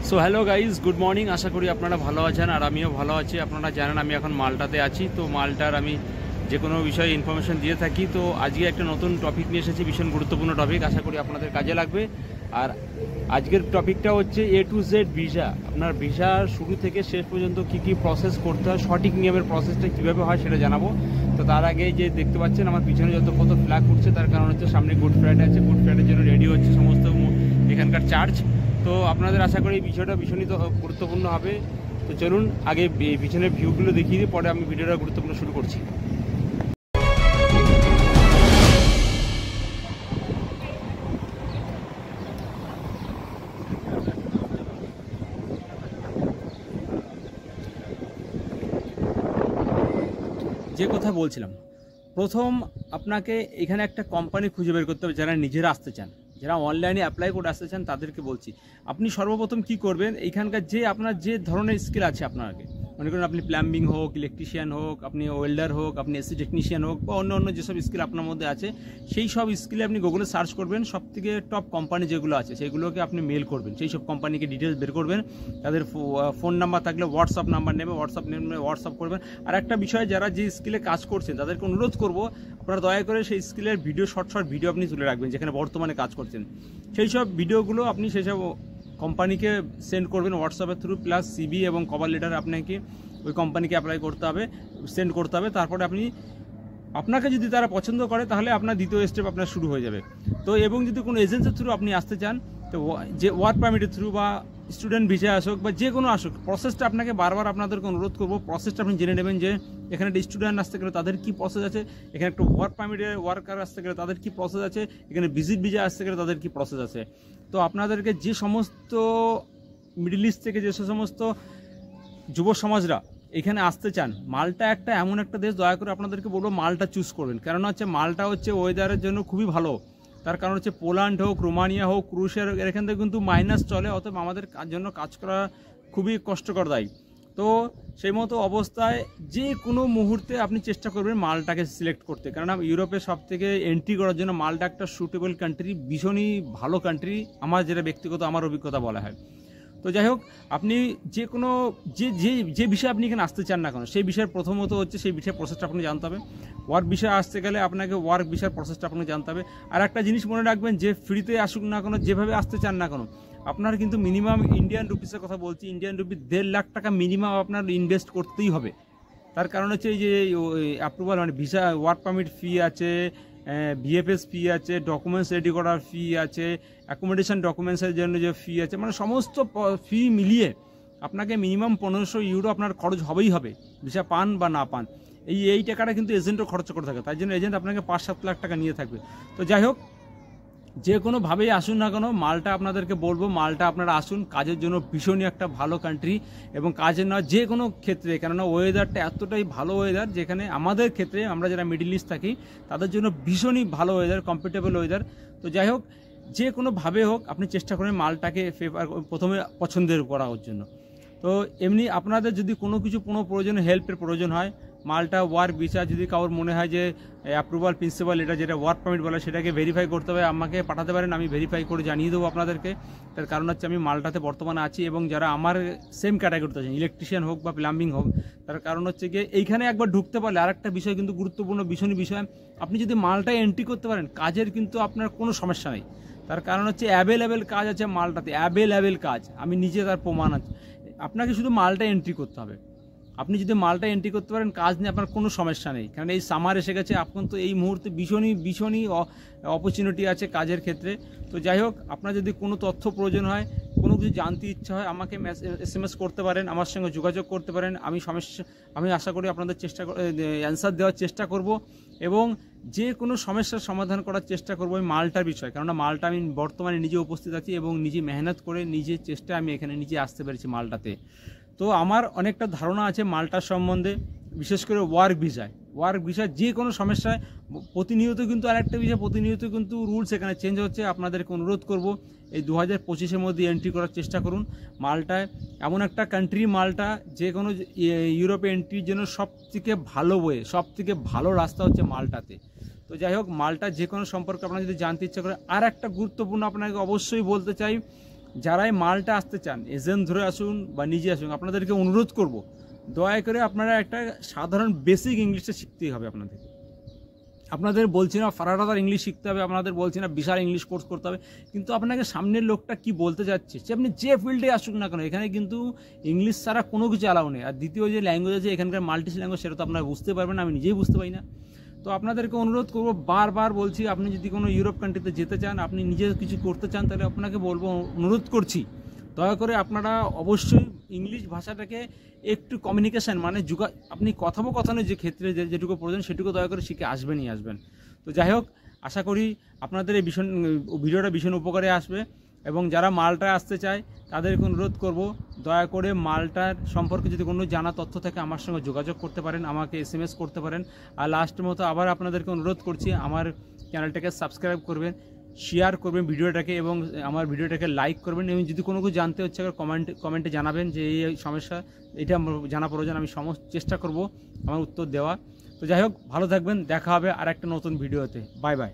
So hello guys, good morning. আশা করি আপনারা ভালো আছেন আর আমিও ভালো আছি। আপনারা জানেন আমি এখন মালটাতে আছি। তো মালটার আমি যে কোনো বিষয়ে ইনফরমেশন দিয়ে থাকি। তো আজকে একটা নতুন টপিক নিয়ে এসেছি, ভীষণ গুরুত্বপূর্ণ টপিক, আশা করি আপনাদের কাজে লাগবে। আর আজকের টপিকটা হচ্ছে A to Z ভিসা। আপনার ভিসা শুরু থেকে শেষ পর্যন্ত কী কী প্রসেস করতে হয়, সঠিক নিয়মের প্রসেসটা কীভাবে হয় সেটা জানাবো। তো তার আগে যে দেখতে পাচ্ছেন আমার পিছনে যত কত ফ্ল্যাগ উঠছে, তার কারণ হচ্ছে সামনে গুড ফ্রাইডে আছে। গুড ফ্রাইডের জন্য রেডি হচ্ছে সমস্ত এখানকার চার্জ। তো আপনাদের আশা করি এই বিষয়টা ভীষণই গুরুত্বপূর্ণ হবে। তো চলুন আগে পিছনের ভিউগুলো দেখিয়ে দিয়ে পরে আমি ভিডিওটা গুরুত্বপূর্ণ শুরু করছি। যে কথা বলছিলাম, প্রথম আপনাকে এখানে একটা কোম্পানি খুঁজে বের করতে হবে যারা নিজেরা আসতে চান, যারা অনলাইনে অ্যাপ্লাই করে আসতে চান তাদেরকে বলছি। আপনি সর্বপ্রথম কি করবেন, এইখানকার যে আপনার যে ধরনের স্কিল আছে আপনাকে, মনে করেন আপনি প্লাম্বিং হোক, ইলেকট্রিশিয়ান হোক, আপনি ওয়েল্ডার হোক, আপনি এসি টেকনিশিয়ান হোক, বা অন্য যেসব স্কিল আপনার মধ্যে আছে, সেই সব স্কিলে আপনি গুগলে সার্চ করবেন। সব থেকে টপ কোম্পানি যেগুলো আছে সেইগুলোকে আপনি মেল করবেন, সেই সব কোম্পানিকে ডিটেলস বের করবেন। তাদের ফোন নাম্বার থাকলে হোয়াটসঅ্যাপ নাম্বার নেবে, হোয়াটসঅ্যাপ করবেন। আর একটা বিষয়, যারা যে স্কিলে কাজ করছেন তাদেরকে অনুরোধ করব, আপনারা দয়া করে সেই স্কিলের ভিডিও শর্ট ভিডিও আপনি তুলে রাখবেন যেখানে বর্তমানে কাজ করছেন। সেই সব ভিডিওগুলো আপনি সেই সব কোম্পানিকে সেন্ড করবেন হোয়াটসঅ্যাপের থ্রু, প্লাস সিভি এবং কভার লেটার আপনাকে ওই কোম্পানিকে অ্যাপ্লাই করতে হবে, সেন্ড করতে হবে। তারপরে আপনাকে যদি তারা পছন্দ করে তাহলে আপনার দ্বিতীয় স্টেপ আপনার শুরু হয়ে যাবে। তো এবং যদি কোনো এজেন্সির থ্রু আপনি আসতে চান, তো যে ওয়ার্ক পারমিটের থ্রু বা স্টুডেন্ট ভিসা আসুক বা যে কোনো আসুক, প্রসেসটা আপনাকে বারবার আপনাদেরকে অনুরোধ করবো, প্রসেসটা আপনি জেনে নেবেন যে এখানে একটা স্টুডেন্ট আসতে গেলে তাদের কী প্রসেস আছে, এখানে একটা ওয়ার্ক পারমিটের ওয়ার্কার আসতে গেলে তাদের কী প্রসেস আছে, এখানে ভিজিট ভিসা আসতে গেলে তাদের কী প্রসেস আছে। তো আপনাদেরকে যে সমস্ত মিডল ইস্ট থেকে যে সমস্ত যুব সমাজরা এখানে আসতে চান, মালটা একটা এমন একটা দেশ, দয়া করে আপনাদেরকে বলবো মালটা চুজ করবেন। কেননা হচ্ছে মালটা হচ্ছে ওয়েদারের জন্য খুবই ভালো। তার কারণ হচ্ছে পোল্যান্ড হোক, রোমানিয়া হোক, ক্রুশের এখান থেকে কিন্তু মাইনাস চলে, অতএব আমাদের জন্য কাজ করা খুবই কষ্টকর দায়ী। তো সেই মতো অবস্থায় যে কোনো মুহূর্তে আপনি চেষ্টা করবেন মালটাকে সিলেক্ট করতে, কেননা ইউরোপে সব থেকে এন্ট্রি করার জন্য মালটা একটা সুটেবল কান্ট্রি, ভীষণই ভালো কান্ট্রি, আমার যেটা ব্যক্তিগত আমার অভিজ্ঞতা বলা হয়। তো যাই হোক, আপনি যে কোনো যে বিষয়ে আপনি এখানে আসতে চান না কেন, সেই বিষয়ের প্রথমত হচ্ছে সেই বিষয়ের প্রসেসটা আপনি জানতে হবে। ওয়ার্ক বিষয়ে আসতে গেলে আপনাকে ওয়ার্ক বিষয়ের প্রসেসটা আপনাকে জানতে হবে। আর একটা জিনিস মনে রাখবেন, যে ফ্রিতে আসুক না কেন, যেভাবে আসতে চান না কেন, আপনার কিন্তু মিনিমাম ইন্ডিয়ান রুপিসের কথা বলছি, ইন্ডিয়ান রুপি 1.5 লাখ টাকা মিনিমাম আপনার ইনভেস্ট করতেই হবে। তার কারণ হচ্ছে এই যে অ্যাপ্রুভাল মানে ভিসা ওয়ার্ক পারমিট ফি আছে, বিএফএস ফি আছে, ডকুমেন্টস রেডি করার ফি আছে, অ্যাকোমোডেশন ডকুমেন্টসের জন্য যে ফি আছে, মানে সমস্ত ফি মিলিয়ে আপনাকে মিনিমাম 1500 ইউরো আপনার খরচ হবেই হবে, ভিসা পান বা না পান। এই টাকাটা কিন্তু এজেন্টও খরচ করে থাকে, তাই জন্য এজেন্ট আপনাকে 5-7 লাখ টাকা নিয়ে থাকবে। তো যাই হোক, যে কোনোভাবেই আসুন না কেন, মালটা আপনাদেরকে বলবো, মালটা আপনারা আসুন, কাজের জন্য ভীষণই একটা ভালো কান্ট্রি। এবং কাজের নয় যে কোনো ক্ষেত্রে, কেননা ওয়েদারটা এতটাই ভালো ওয়েদার, যেখানে আমাদের ক্ষেত্রে আমরা যারা মিডল ইস্ট থাকি তাদের জন্য ভীষণই ভালো ওয়েদার, কমফোর্টেবল ওয়েদার। তো যাই হোক, যে কোনোভাবে হোক আপনি চেষ্টা করেন মালটাকে প্রথমে পছন্দের করার জন্য। তো এমনি আপনাদের যদি কোনো প্রয়োজন, হেল্পের প্রয়োজন হয়, মালটা ওয়ার্ক ভিসা যদি কারোর মনে হয় যে অ্যাপ্রুভাল প্রিন্সিপাল, এটা যেটা ওয়ার্ক পারমিট বলে, সেটাকে ভেরিফাই করতে হবে, আমাকে পাঠাতে পারেন, আমি ভেরিফাই করে জানিয়ে দেবো আপনাদেরকে। তার কারণ হচ্ছে আমি মালটাতে বর্তমানে আছি, এবং যারা আমার সেম ক্যাটাগরিতে আছেন, ইলেকট্রিশিয়ান হোক বা প্লাম্বিং হোক, তার কারণ হচ্ছে গিয়ে এইখানে একবার ঢুকতে পারলে আরেকটা বিষয় কিন্তু গুরুত্বপূর্ণ ভীষণ বিষয়, আপনি যদি মালটায় এন্ট্রি করতে পারেন, কাজের কিন্তু আপনার কোনো সমস্যা নেই। তার কারণ হচ্ছে অ্যাভেলেবেল কাজ আছে মালটাতে, অ্যাভেলেবেল কাজ, আমি নিজে তার প্রমাণ আছে। আপনাকে শুধু মালটা এন্ট্রি করতে হবে। আপনি যদি মালটা এন্ট্রি করতে পারেন, কাজ নিয়ে আপনার কোনো সমস্যা নেই, কারণ এই সামার এসে গেছে, এখন তো এই মুহূর্তে ভীষণই অপরচুনিটি আছে কাজের ক্ষেত্রে। তো যাই হোক, আপনার যদি কোনো তথ্য প্রয়োজন হয়, কোনো কিছু জানতে ইচ্ছা হয়, আমাকে SMS করতে পারেন, আমার সঙ্গে যোগাযোগ করতে পারেন। আমি আশা করি আপনাদের অ্যান্সার দেওয়ার চেষ্টা করব, এবং যে কোনো সমস্যার সমাধান করার চেষ্টা করবো ওই মালটার বিষয়। কেননা মালটা আমি বর্তমানে নিজে উপস্থিত আছি, এবং নিজে মেহনত করে নিজের চেষ্টায় আমি এখানে নিজে আসতে পেরেছি মালটাতে। তো আমার অনেকটা ধারণা আছে মালটার সম্বন্ধে, বিশেষ করে ওয়ার্ক ভিসা যে কোনো সমস্যায় প্রতিনিয়ত কিন্তু আরেকটা বিষয়, প্রতিনিয়ত কিন্তু রুলস এখানে চেঞ্জ হচ্ছে। আপনাদেরকে অনুরোধ করব এই 2025-এর মধ্যে এন্ট্রি করার চেষ্টা করুন। মালটায় এমন একটা কান্ট্রি, মালটা যে কোনো ইউরোপে এন্ট্রির জন্য সবথেকে ভালো সবথেকে ভালো রাস্তা হচ্ছে মালটাতে। তো যাই হোক, মালটা যে কোনো সম্পর্কে আপনারা যদি জানতে ইচ্ছা করে, আর একটা গুরুত্বপূর্ণ আপনাকে অবশ্যই বলতে চাই, যারাই মালটা আসতে চান এজেন্ট ধরে আসুন বা নিজে আসুন, আপনাদেরকে অনুরোধ করব দয়া করে আপনারা একটা সাধারণ বেসিক ইংলিশটা শিখতেই হবে আপনাদেরকে। আপনাদের বলছি না ফারাদার ইংলিশ শিখতে হবে, আপনাদের বলছি না বিশাল ইংলিশ কোর্স করতে হবে, কিন্তু আপনাকে সামনের লোকটা কি বলতে যাচ্ছে সে আপনি যে ফিল্ডে আসুক না কেন, এখানে কিন্তু ইংলিশ ছাড়া কোনো কিছু অ্যালাউ নেই। আর দ্বিতীয় যে ল্যাঙ্গুয়েজ আছে এখানকার মাল্টি ল্যাঙ্গুয়েজ, সেটা তো আপনারা বুঝতে পারবেন, আমি নিজেই বুঝতে পারি না। তো আপনাদেরকে অনুরোধ করব, বারবার বলছি, আপনি যদি কোনো ইউরোপ কান্ট্রিতে যেতে চান, আপনি নিজে কিছু করতে চান, তাহলে আপনাকে বলবো, অনুরোধ করছি দয়া করে আপনারা অবশ্যই ইংলিশ ভাষাটাকে একটু কমিউনিকেশান মানে আপনি কথোপকথনের যে ক্ষেত্রে যেটুকু প্রয়োজন সেটুকু দয়া করে শিখে আসবেনই আসবেন। তো যাই হোক, আশা করি আপনাদের এই ভিডিওটা ভীষণ উপকারে আসবে, এবং যারা মালটা আসতে চায় তাদেরকে অনুরোধ করব দয়া করে মালটার সম্পর্কে যদি কোনো জানা তথ্য থাকে আমার সঙ্গে যোগাযোগ করতে পারেন, আমাকে SMS করতে পারেন। আর লাস্টের মতো আবার আপনাদেরকে অনুরোধ করছি, আমার চ্যানেলটাকে সাবস্ক্রাইব করবেন, শেয়ার করবেন ভিডিওটাকে, এবং আমার ভিডিওটাকে লাইক করবেন, এবং যদি কোনো কিছু জানতে হচ্ছে কমেন্টে জানাবেন যে এই সমস্যা, এটা জানা প্রয়োজন, আমি চেষ্টা করব আমার উত্তর দেওয়া। তো যাই হোক, ভালো থাকবেন, দেখা হবে আর একটা নতুন ভিডিওতে। Bye bye.